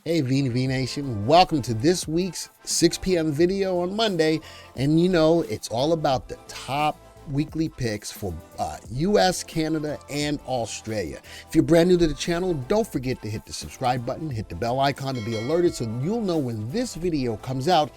Hey VNV Nation, welcome to this week's 6 p.m. video on Monday. And you know, it's all about the top weekly picks for US, Canada, and Australia. If you're brand new to the channel, don't forget to hit the subscribe button, hit the bell icon to be alerted so you'll know when this video comes out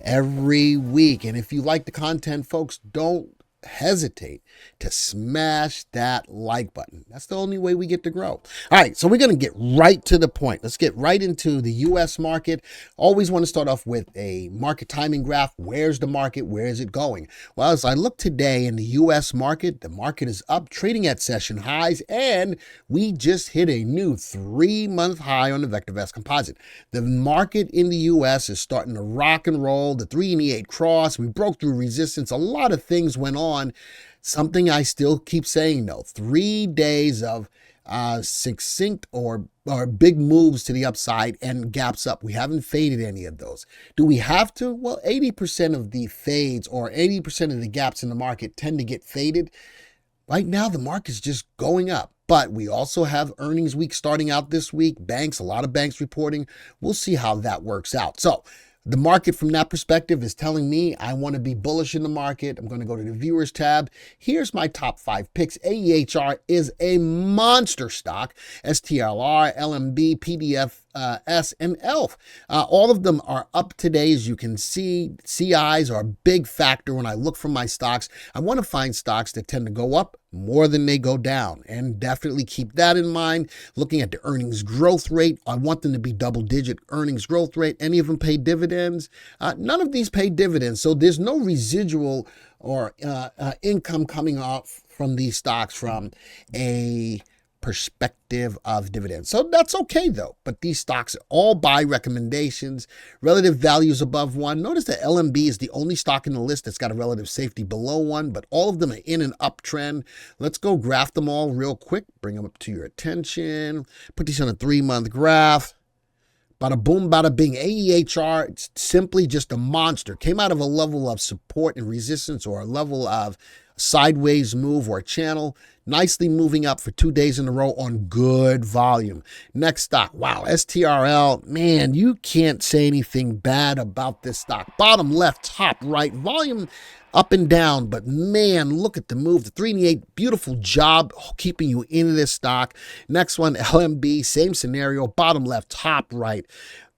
every week. And if you like the content, folks, don't hesitate to smash that like button. That's the only way we get to grow. All right, so we're going to get right to the point. Let's get right into the US market. Always want to start off with a market timing graph. Where's the market? Where is it going? Well, as I look today in the US market, the market is up, trading at session highs, and we just hit a new 3-month high on the VectorVest composite. The market in the US is starting to rock and roll. The 3 and the 8 cross, we broke through resistance. A lot of things went on. Something I still keep saying though, 3 days of succinct or big moves to the upside and gaps up. We haven't faded any of those. Do we have to? Well, 80% of the fades or 80% of the gaps in the market tend to get faded. Right now, the market's just going up. But we also have earnings week starting out this week. Banks, a lot of banks reporting. We'll see how that works out. So the market from that perspective is telling me I want to be bullish in the market. I'm going to go to the viewers tab. Here's my top 5 picks. AEHR is a monster stock. STLR, LMB, PDF, and ELF. All of them are up today. As you can see, CIs are a big factor when I look for my stocks. I want to find stocks that tend to go up more than they go down, and definitely keep that in mind. Looking at the earnings growth rate, I want them to be double-digit earnings growth rate. Any of them pay dividends? None of these pay dividends, so there's no residual or income coming off from these stocks from a perspective of dividends. So that's okay though. But these stocks all buy recommendations, relative values above 1. Notice that LMB is the only stock in the list that's got a relative safety below 1, but all of them are in an uptrend. Let's go graph them all real quick. Bring them up to your attention. Put these on a 3-month graph. Bada boom, bada bing. AEHR, it's simply just a monster. Came out of a level of support and resistance or a level of sideways move or a channel, nicely moving up for 2 days in a row on good volume. Next stock, wow, STRL, man, you can't say anything bad about this stock. Bottom left, top right, volume up and down, but man, look at the move. The 3 and the 8, beautiful job keeping you in this stock. Next one, LMB, same scenario, bottom left, top right.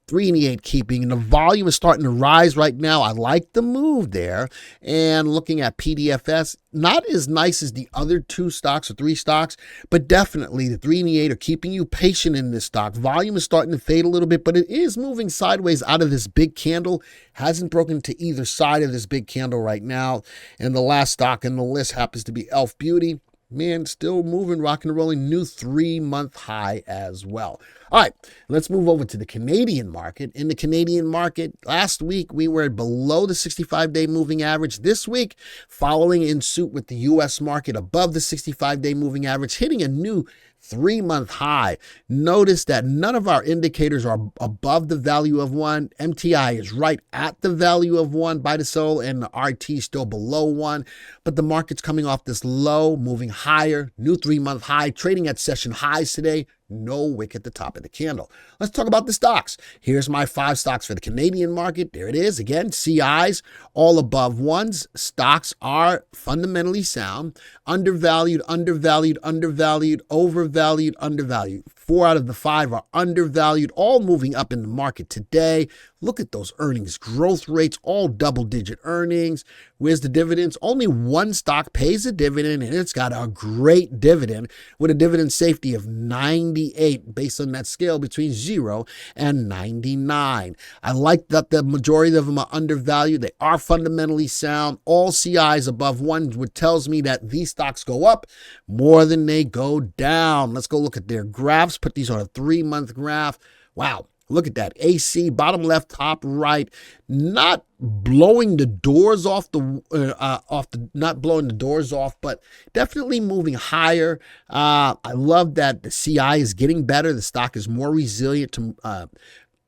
3 and the 8 keeping, and the volume is starting to rise right now. I like the move there. And looking at PDFS, not as nice as the other 2 stocks or 3 stocks, but definitely the 3 and the 8 are keeping you patient in this stock. Volume is starting to fade a little bit, but it is moving sideways out of this big candle. Hasn't broken to either side of this big candle right now. And the last stock in the list happens to be Elf Beauty. Man, still moving, rocking and rolling, new 3-month high as well. All right, let's move over to the Canadian market. In the Canadian market, last week we were below the 65-day moving average. This week, following in suit with the US market above the 65-day moving average, hitting a new 3-month high. Notice that none of our indicators are above the value of 1. MTI is right at the value of 1 by the soul, and the RT still below 1. But the market's coming off this low, moving higher, new 3-month high, trading at session highs today. No wick at the top of the candle. Let's talk about the stocks. Here's my 5 stocks for the Canadian market. There it is. Again, CIs, all above 1s. Stocks are fundamentally sound. Undervalued, undervalued, undervalued, overvalued, undervalued. 4 out of the 5 are undervalued, all moving up in the market today. Look at those earnings growth rates, all double-digit earnings. Where's the dividends? Only 1 stock pays a dividend, and it's got a great dividend with a dividend safety of 98 based on that scale between 0 and 99. I like that the majority of them are undervalued. They are fundamentally sound. All CIs above 1, which tells me that these stocks go up more than they go down. Let's go look at their graphs. Put these on a 3-month graph. Wow. Look at that. AC, bottom left, top right, not blowing the doors off not blowing the doors off, but definitely moving higher. I love that the CI is getting better. The stock is more resilient to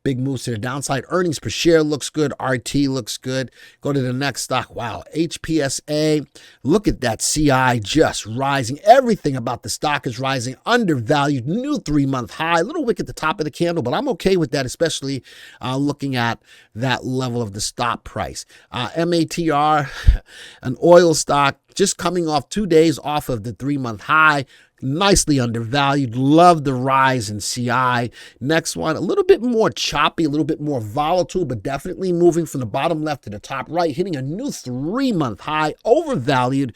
Big moves to the downside. Earnings per share looks good. RT looks good. Go to the next stock. Wow, HPSA. Look at that CI just rising. Everything about the stock is rising. Undervalued. New 3-month high. A little wick at the top of the candle, but I'm okay with that, especially looking at that level of the stop price. MATR, an oil stock, just coming off 2 days off of the 3-month high. Nicely undervalued. Love the rise in CI. Next one, a little bit more choppy, a little bit more volatile, but definitely moving from the bottom left to the top right, hitting a new 3-month high, overvalued.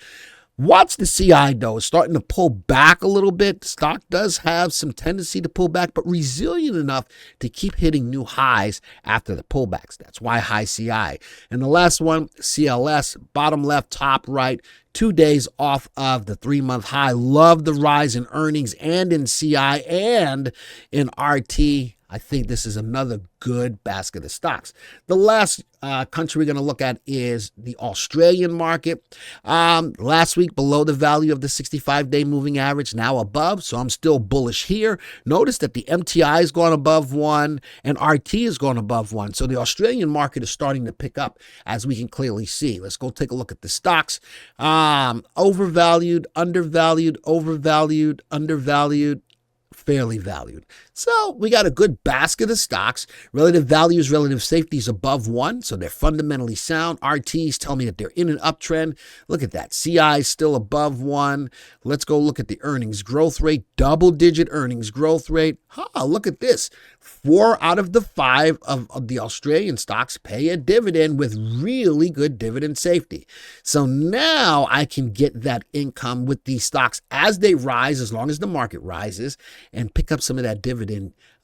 Watch the CI, though. It's starting to pull back a little bit. Stock does have some tendency to pull back, but resilient enough to keep hitting new highs after the pullbacks. That's why high CI. And the last one, CLS, bottom left, top right, 2 days off of the 3-month high. Love the rise in earnings and in CI and in RT. I think this is another good basket of stocks. The last country we're going to look at is the Australian market. Last week below the value of the 65-day moving average, now above, so I'm still bullish here. Notice that the MTI has gone above 1 and RT has gone above 1. So the Australian market is starting to pick up, as we can clearly see. Let's go take a look at the stocks. Overvalued, undervalued, overvalued, undervalued, fairly valued. So we got a good basket of stocks. Relative values, relative safety is above 1, so they're fundamentally sound. RTs tell me that they're in an uptrend. Look at that. CI is still above 1. Let's go look at the earnings growth rate, double-digit earnings growth rate. Look at this. 4 out of the 5 of the Australian stocks pay a dividend with really good dividend safety. So now I can get that income with these stocks as they rise, as long as the market rises, and pick up some of that dividend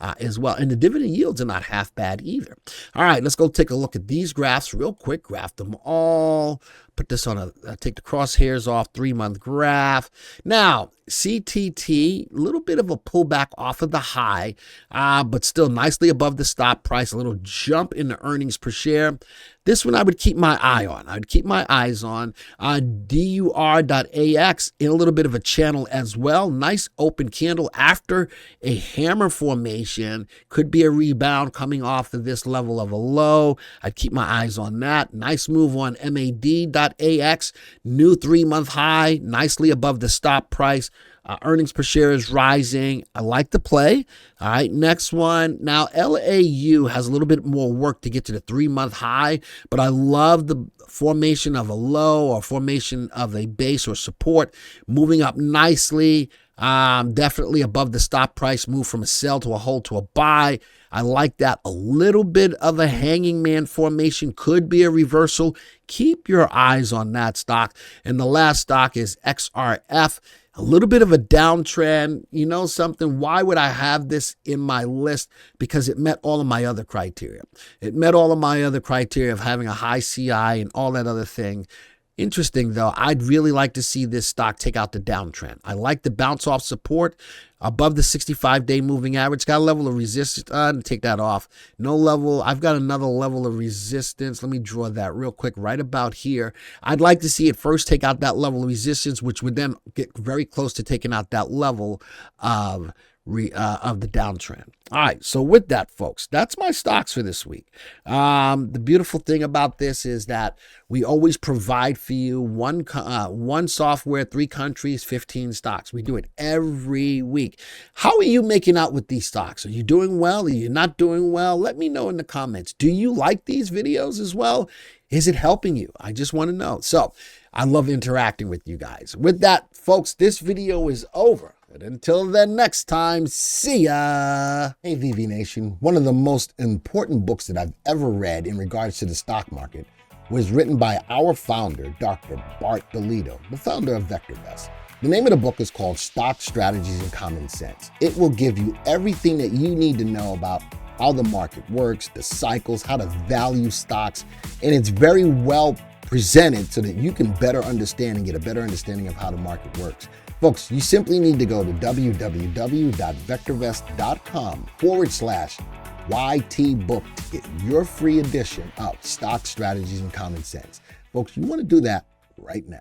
as well. And the dividend yields are not half bad either. All right, let's go take a look at these graphs real quick. Graph them all. Put this on take the crosshairs off, 3-month graph. Now, CTT, a little bit of a pullback off of the high, but still nicely above the stop price. A little jump in the earnings per share. This one I would keep my eye on. I would keep my eyes on. DUR.AX in a little bit of a channel as well. Nice open candle after a hammer formation. Could be a rebound coming off of this level of a low. I'd keep my eyes on that. Nice move on MAD.AX. New 3-month high, nicely above the stop price. Earnings per share is rising. I like the play. All right, next one. Now, LAU has a little bit more work to get to the 3-month high, but I love the formation of a low or formation of a base or support, moving up nicely. Definitely above the stop price, move from a sell to a hold to a buy. I like that. A little bit of a hanging man formation, could be a reversal. Keep your eyes on that stock. And the last stock is XRF. A little bit of a downtrend. You know something? Why would I have this in my list? Because it met all of my other criteria. It met all of my other criteria of having a high CI and all that other thing. Interesting, though. I'd really like to see this stock take out the downtrend. I like the bounce off support above the 65-day moving average. Got a level of resistance. Take that off. No level. I've got another level of resistance. Let me draw that real quick right about here. I'd like to see it first take out that level of resistance, which would then get very close to taking out that level of the downtrend. All right, so with that, folks, that's my stocks for this week. The beautiful thing about this is that we always provide for you one software, 3 countries, 15 stocks. We do it every week. How are you making out with these stocks? Are you doing well? Are you not doing well? Let me know in the comments. Do you like these videos as well? Is it helping you? I just want to know. So I love interacting with you guys. With that, folks, this video is over. But until then, next time, see ya. Hey, VV Nation. One of the most important books that I've ever read in regards to the stock market was written by our founder, Dr. Bart DeLito, the founder of VectorVest. The name of the book is called Stock Strategies and Common Sense. It will give you everything that you need to know about how the market works, the cycles, how to value stocks, and it's very well presented so that you can better understand and get a better understanding of how the market works. Folks, you simply need to go to www.vectorvest.com/YTBook to get your free edition of Stock Strategies and Common Sense. Folks, you want to do that right now.